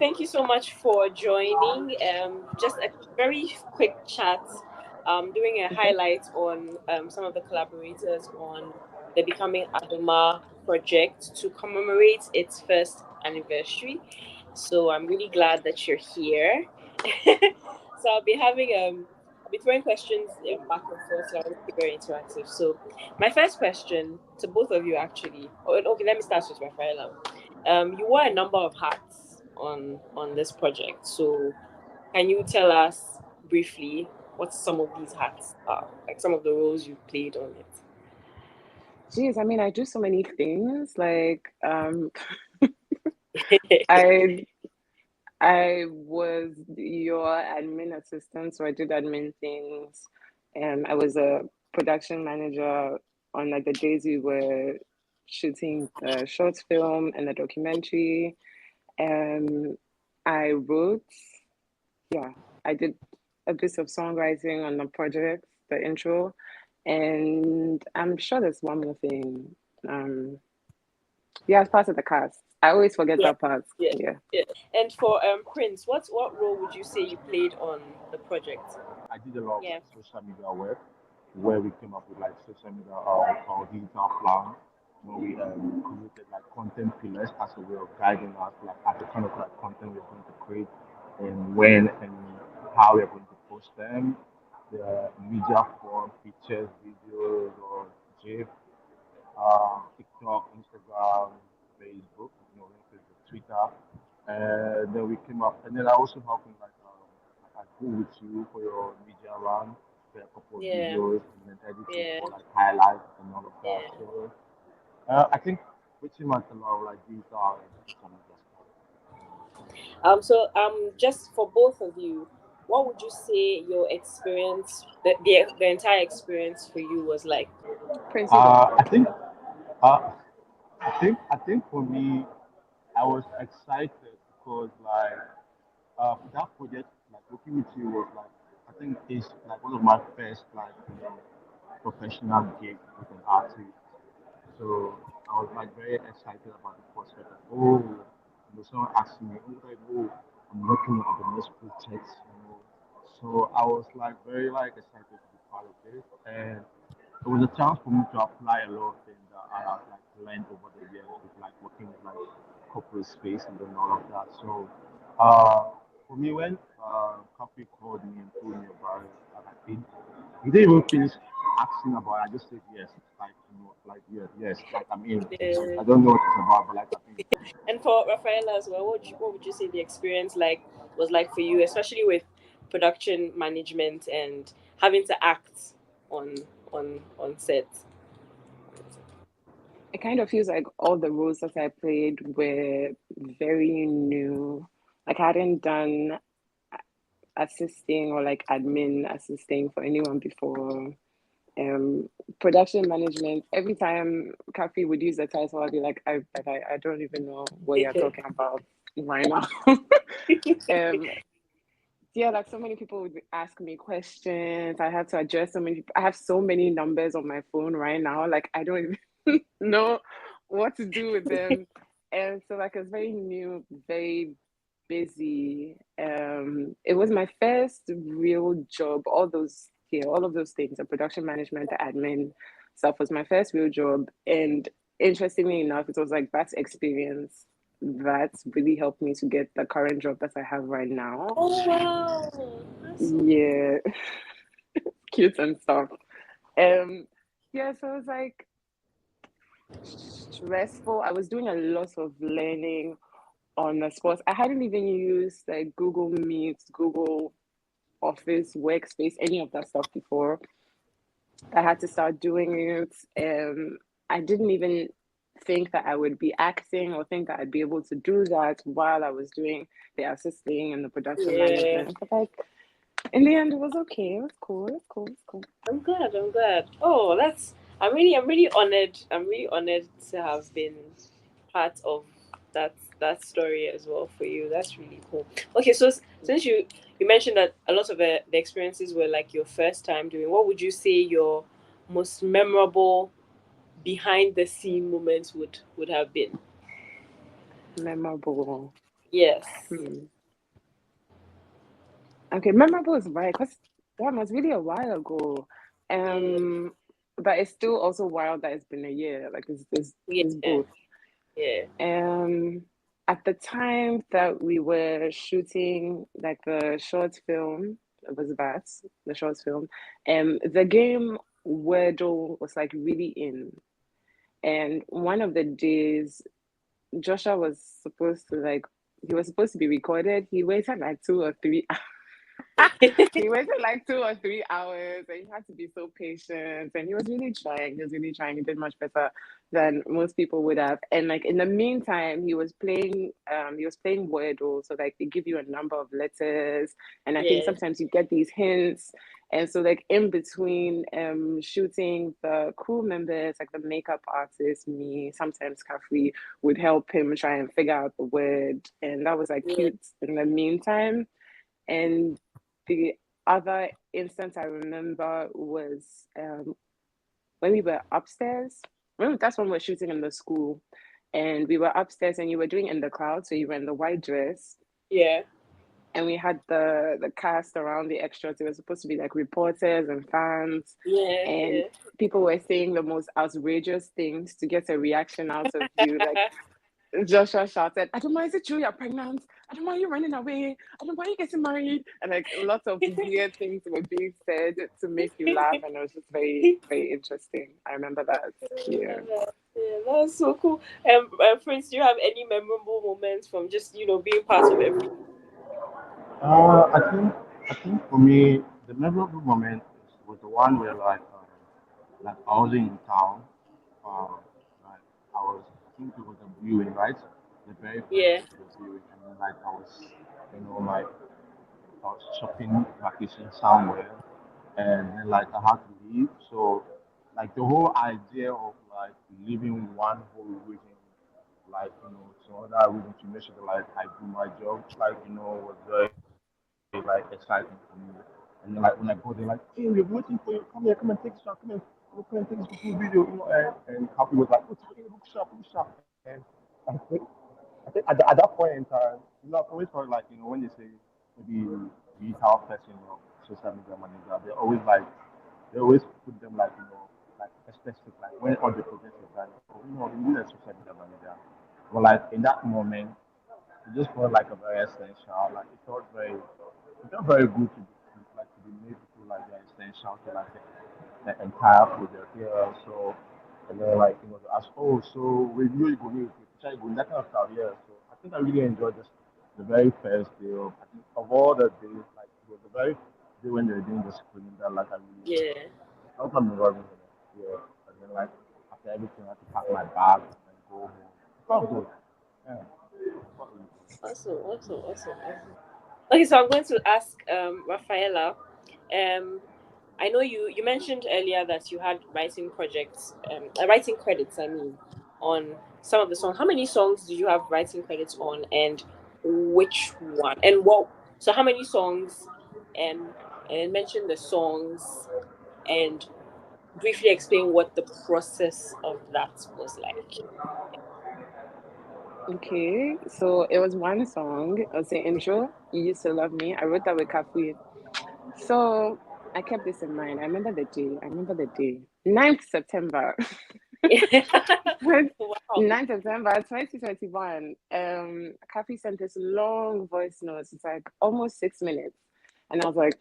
thank you so much for joining. Just a very quick chat, doing a Okay. highlight on some of the collaborators on the Becoming Adomaa project to commemorate its first anniversary. So I'm really glad that you're here. So I'll be throwing questions back and forth. So I want to be very interactive. So my first question to both of you actually. Oh, okay, let me start with Raphaela. You wore a number of hats on this project. So can you tell us briefly what some of these hats are? Like some of the roles you played on Geez, I mean, I do so many things. it. I I was your admin assistant, so I did admin things. I was a production manager on like the days we were shooting the short film and the documentary. Um, I wrote, yeah, I did a bit of songwriting on the project, the intro, and I'm sure there's one more thing. Um, yeah, as part of the cast. I always forget Yeah, that part. yeah, Yeah. yeah. And for Prince, what role would you say you played on the project? I did a lot of Yeah. like social media work where we came up with like social media our digital plan where we created like content pillars as a way of guiding us like at the kind of like content we're going to create and when and how we're going to post them, the media form, pictures, videos or GIF, TikTok, Instagram, Facebook, Facebook, Twitter. And then we came up, and then I also helped in I go with you for your media run, for a couple of Yeah. videos, and then editing Yeah. for like highlights and all of that. Yeah. So I think pretty much a lot of like digital and social media stuff. Just for both of you, what would you say your experience, the entire experience for you was like? Prince, you go. I think uh, I think for me, I was excited because like that project, like working with you was like I think is like one of my first like professional gig with an artist. So I was like very excited about the prospect of someone asked me, I'm looking at the next project. So I was like very like excited to be part of this, and it was a chance for me to apply a lot of things that I have like learned over the years with like working with like corporate space and then all of that. So for me when Coffee called me and told me about it, I think he didn't even finish asking about it. I just said yes, like like yes, like I'm in. I Uh, don't know what it's about, but like I'm in. and for Rafaela as well, what would you say the experience was like for you, especially with production management and having to act on on set? It kind of feels like all the roles that I played were very new. Like I hadn't done assisting or like admin assisting for anyone before. Um, Production management. Every time Kathy would use the title, I'd be like, I don't even know what you're talking about right now. um, yeah, like so many people would ask me questions. I had to address so many people. I have so many numbers on my phone right now. Like I don't even know what to do with them. And so like it's very new, very busy. It was my first real job. All of those things, the production management, the admin stuff was my first real job. And interestingly enough, it was like that experience that really helped me to get the current job that I have right now. Oh wow, that's so Yeah, cute and stuff. Um, yeah, so it was like stressful. I was doing a lot of learning on the spot. I hadn't even used like Google Meet, Google Office, Workspace, any of that stuff before. I had to start doing it. I didn't even think that I would be acting or think that I'd be able to do that while I was doing the assisting and the production yeah. management. But like in the end, it was okay. It was cool. It was cool. It was cool. I'm glad. I'm glad. Oh, that's. I'm really honored. I'm really honored to have been part of that story as well for you. That's really cool. Okay, so since you mentioned that a lot of the experiences were like your first time doing, what would you say your most memorable behind the scene moments would have been? Memorable. Yes. Hmm. Okay, memorable is right, because that was really a while ago. Yeah. But it's still also wild that it's been a year. Like it's Yeah. both. Yeah. Um, at the time that we were shooting like the short film, it was that the short film. The game Wordle was like really in, and one of the days Joshua was supposed to like he was supposed to be recorded. He waited like 2 or 3 he waited like 2 or 3 hours and he had to be so patient and he was really trying. He was really trying. He did much better than most people would have. And like in the meantime, he was playing Wordle. So like they give you a number of letters and I think Yeah. sometimes you get these hints. And so like in between shooting, the crew members, like the makeup artist, me, sometimes Kafri would help him try and figure out the word. And that was like Yeah. cute in the meantime. And the other instance I remember was when we were upstairs. Remember, that's when we were shooting in the school. And we were upstairs and you were doing in the crowd. So you were in the white dress. Yeah. And we had the cast around the extras. It was supposed to be like reporters and fans. Yeah. And Yeah. people were saying the most outrageous things to get a reaction out of you. Like Joshua shouted, I don't mind, is it true you're pregnant? I don't mind you running away. I don't mind you getting married. And like lots of weird things were being said to make you laugh. And it was just very, very interesting. I remember that. Yeah. Yeah, that's so cool. Prince, do you have any memorable moments from just being part of every? I think for me the memorable moment was the one where like I was in town, like I was I think it was a viewing, right? The very first Yeah. viewing, and then like I was like I was shopping vacation somewhere, and then like I had to leave. So like the whole idea of like leaving one whole weekend, like to other weekend to make sure that like I do my job, like was very like exciting for me. And then like when I go there, like hey, we're waiting for you. Come here, come and take a shot. Come and take this full video, and Happy was like, oh, take a book shop, and I think I think at that point in time, I've always heard like when they say maybe digital person or social media manager, they always put them like like especially like when all the projects is like oh you need a social media manager, but like in that moment it just felt like a very essential like it felt very good to be made to feel like they're essential to like the entire project. Yeah, so and then like to ask, oh, so with you go need to try go that kind of stuff. Yeah, so I think I really enjoyed this the very first day of I think of all the days like it was the very day when they were doing the screening that like I really Yeah. enjoyed. I was memorable. Yeah, and then like after everything I had to pack my bag and go home. It felt good. Yeah, it felt really good. Awesome. Awesome. Awesome. Awesome. Okay, so I'm going to ask Rafaela. I know you mentioned earlier that you had writing projects, writing credits. I mean, on some of the songs. How many songs did you have writing credits on, and which one, and what? So how many songs? And mention the songs, and briefly explain what the process of that was like. Okay. So it was one song. It was the intro. You used to love me. I wrote that with Kafi. So I kept this in mind. I remember the day. I remember the day. 9th September. Wow. 9th September 2021. Kafi sent this long voice note. It's like almost 6 minutes. And I was like,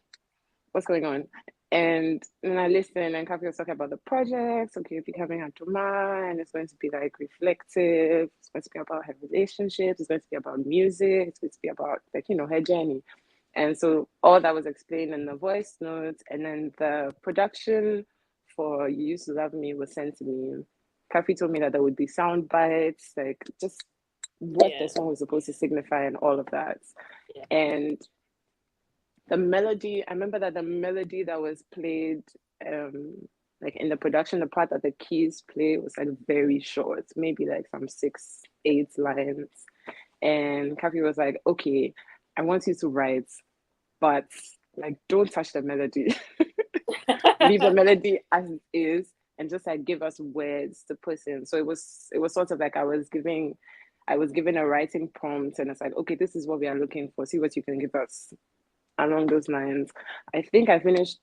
what's going on? And then I listened, and Kafi was talking about the project. Okay, becoming Adomaa, and it's going to be like reflective. It's going to be about her relationships. It's going to be about music. It's going to be about like her journey. And so all that was explained in the voice notes, and then the production for You Used to Love Me was sent to me. Kafi told me that there would be sound bites, like just what the Yeah. song was supposed to signify and all of that. Yeah. And the melody, I remember that the melody that was played, um, like in the production, the part that the keys play was like very short, maybe like some 6, 8 lines. And Kafi was like, okay, I want you to write, but like don't touch the melody. Leave the melody as it is and just like give us words to put in. So it was sort of like I was given a writing prompt and it's like, okay, this is what we are looking for. See what you can give us along those lines. I think I finished,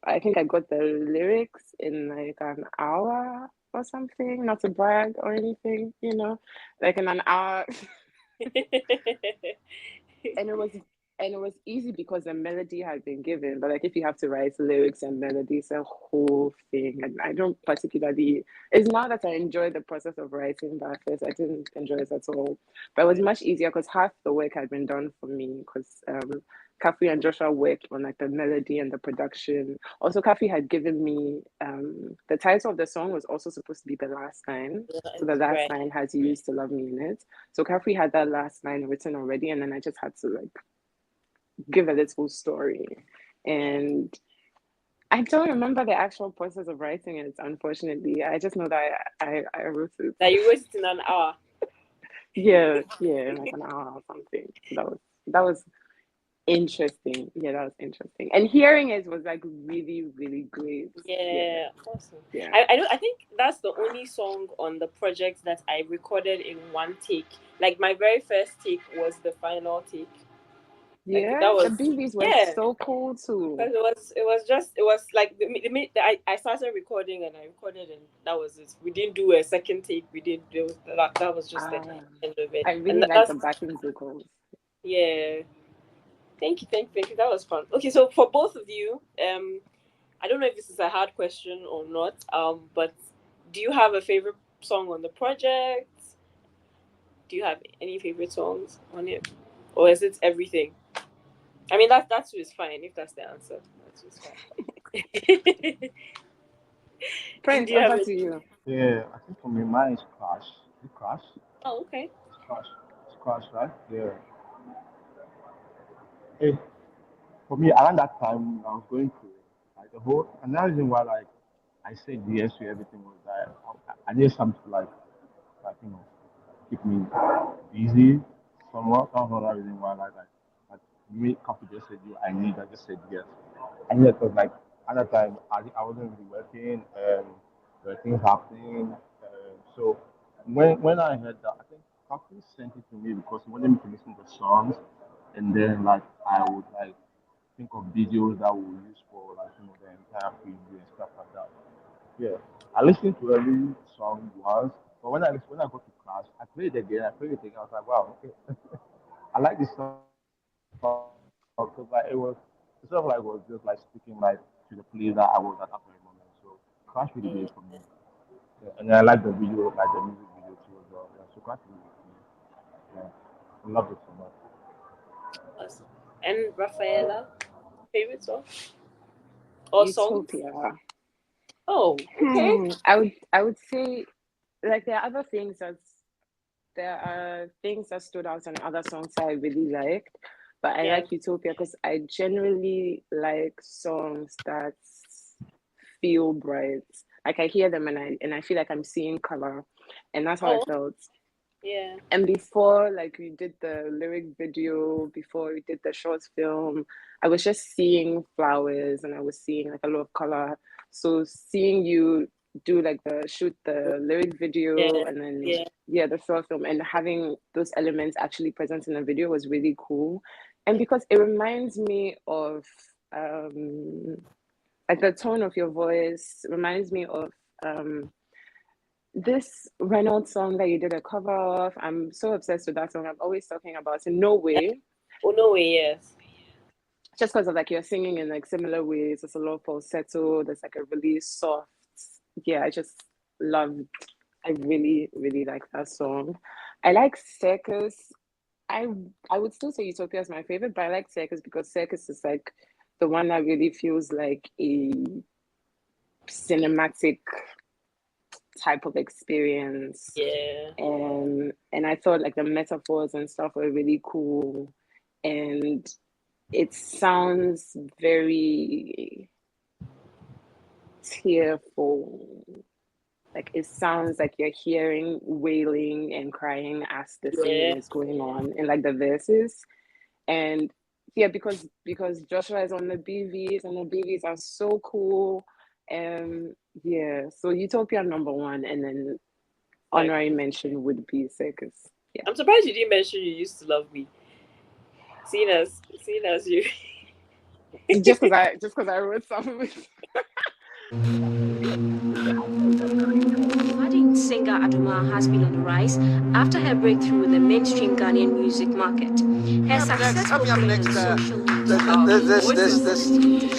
I think I got the lyrics in like an hour or something, not to brag or anything, like in an hour. and it was and it was easy because the melody had been given, but like if you have to write lyrics and melody, it's a whole thing, and I don't particularly, it's not that I enjoy the process of writing, but at first I didn't enjoy it at all. But it was much easier because half the work had been done for me, because Kathy and Joshua worked on like the melody and the production. Also, Kathy had given me the title of the song was also supposed to be the last line, so the last Right. line has "You used to love me" in it. So Kathy had that last line written already, and then I just had to like give a little story. And I don't remember the actual process of writing it, unfortunately. I just know that I wrote it. That you wrote it in an hour. Yeah, like an hour or something. That was interesting. Yeah, that was interesting. And hearing it was like really, really great. Yeah, Yeah, awesome. yeah. I think that's the only song on the project that I recorded in one take. Like my very first take was the final take. Like Yeah, that the was, BBs were yeah. so cool too. Because it was like the minute that I started recording and I recorded, and that was it. We didn't do a second take. We didn't do that was just the Ah, end of it. I And really like that's, the backing vocals. yeah. Thank you. That was fun. Okay, so for both of you, I don't know if this is a hard question or not. But do you have a favorite song on the project? Do you have any favorite songs on it, or is it everything? I mean, that's fine if that's the answer. That's fine. Prince, Do you have over it? to you. Yeah, I think for me, mine is Crash. Is it Crash? Oh, okay. It's Crash. It's Crash, right? Yeah. Hey, for me, around that time, I was going through like the whole. Another reason why like I said yes to everything was that I needed something like keep me busy somewhat. That's another reason why like me couple just said you I need. I just said yes. I needed because like at that time I wasn't really working and there were things happening. So when I heard that, I think Coffee sent it to me because he wanted me to listen to songs, and then like I would like think of videos that we will use for like the entire preview and stuff like that. Yeah, I listened to every song once, but when I go to class, I played it again. I played it again. I was like, wow, okay, I like this song because like it sort of like was just like speaking like to the place that I was at that very moment. So Crash really did for me. Mm, Yeah, and then I like the video, like the music video too as well. Yeah, so Crash really did for me. Yeah, I love it so much. awesome. And Raphaela, favorite song or songs? Utopia. Oh, okay. I would say like there are things that stood out in other songs that I really liked, but I Yeah. like Utopia because I generally like songs that feel bright. Like I hear them and I feel like I'm seeing color, and that's how I Oh, felt. yeah. And before, like we did the lyric video, before we did the short film, I was just seeing flowers and I was seeing like a lot of color. So seeing you do like the shoot the lyric video Yeah. and then Yeah. yeah, the short film and having those elements actually present in the video was really cool. And because it reminds me of like the tone of your voice reminds me of um this Reynolds song that you did a cover of. I'm so obsessed with that song. I'm always talking about it. No way. Oh no way. Yes. Just because of like you're singing in like similar ways. It's a lot of falsetto. There's like a really soft. Yeah, I just loved. I really, really like that song. I like Circus. I I would still say Utopia is my favorite, but I like Circus because Circus is like the one that really feels like a cinematic type of experience. Yeah. And I thought like the metaphors and stuff were really cool. And it sounds very tearful. Like it sounds like you're hearing wailing and crying as the singing Yeah. is going on in like the verses. And yeah, because Joshua is on the BVs and the BVs are so cool. Um yeah, so Utopia number one, and then Like honorary mention would be Circus. I'm surprised you didn't mention you used to love me. Seeing as you. Just because I wrote some with Budding singer Adomaa has been on the rise after her breakthrough with the mainstream Ghanaian music market. Her successful playing on social media.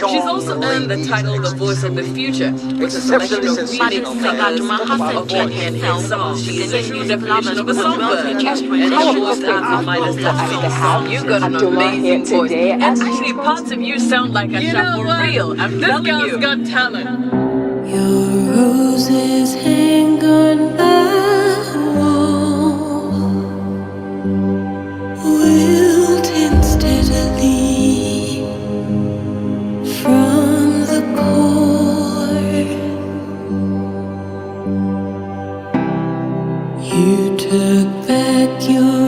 She's also earned the title the voice of the future, which is a selection of Budding remix singer covers Adomaa has of entered Ghanaian hit herself songs. to She the is a Ghanaian true music definition of a lovers with songbird, well-produced and how she works appropriate as a minus for us to touch have song. You got an Adomaa here amazing voice, today, and and actually she's going parts to of you sound like a shot for real. I'm this girl's got talent. Your roses hang on my wall, wilting steadily from the core. You took back your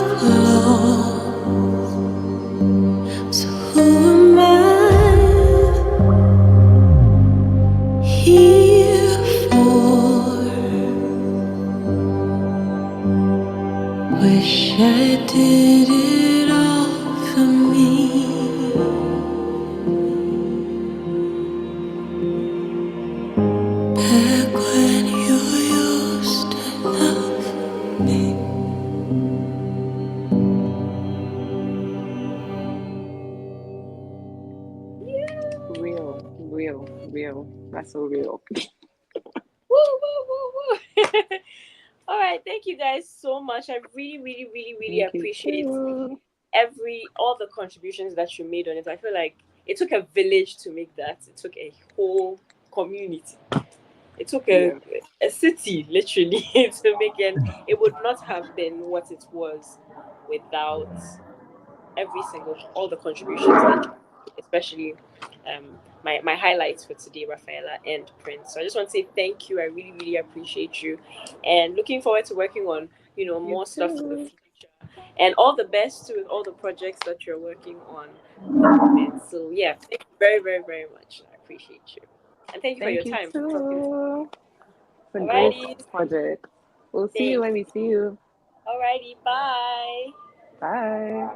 applause. So who am I here for? Wish I did it all for me. Back when you used to love me. real. That's so real. Woo, woo, woo, woo. All right, thank you guys so much. I really, really, really, really Thank you appreciate too. all the contributions that you made on it. I feel like it took a village to make that. It took a whole community. It took Yeah. a city literally to make it. It would not have been what it was without all the contributions that, especially my highlights for today, Raphaela and Prince. So I just want to say thank you. I really, really appreciate you, and looking forward to working on You more stuff in the too. future, and all the best with all the projects that you're working on at the moment. So yeah, thank you very, very, very much. I appreciate you, and thank you for your Thank you time for talking. too. It's a great Alrighty, project. We'll see you thank when you. we see you. Alrighty, bye. Bye.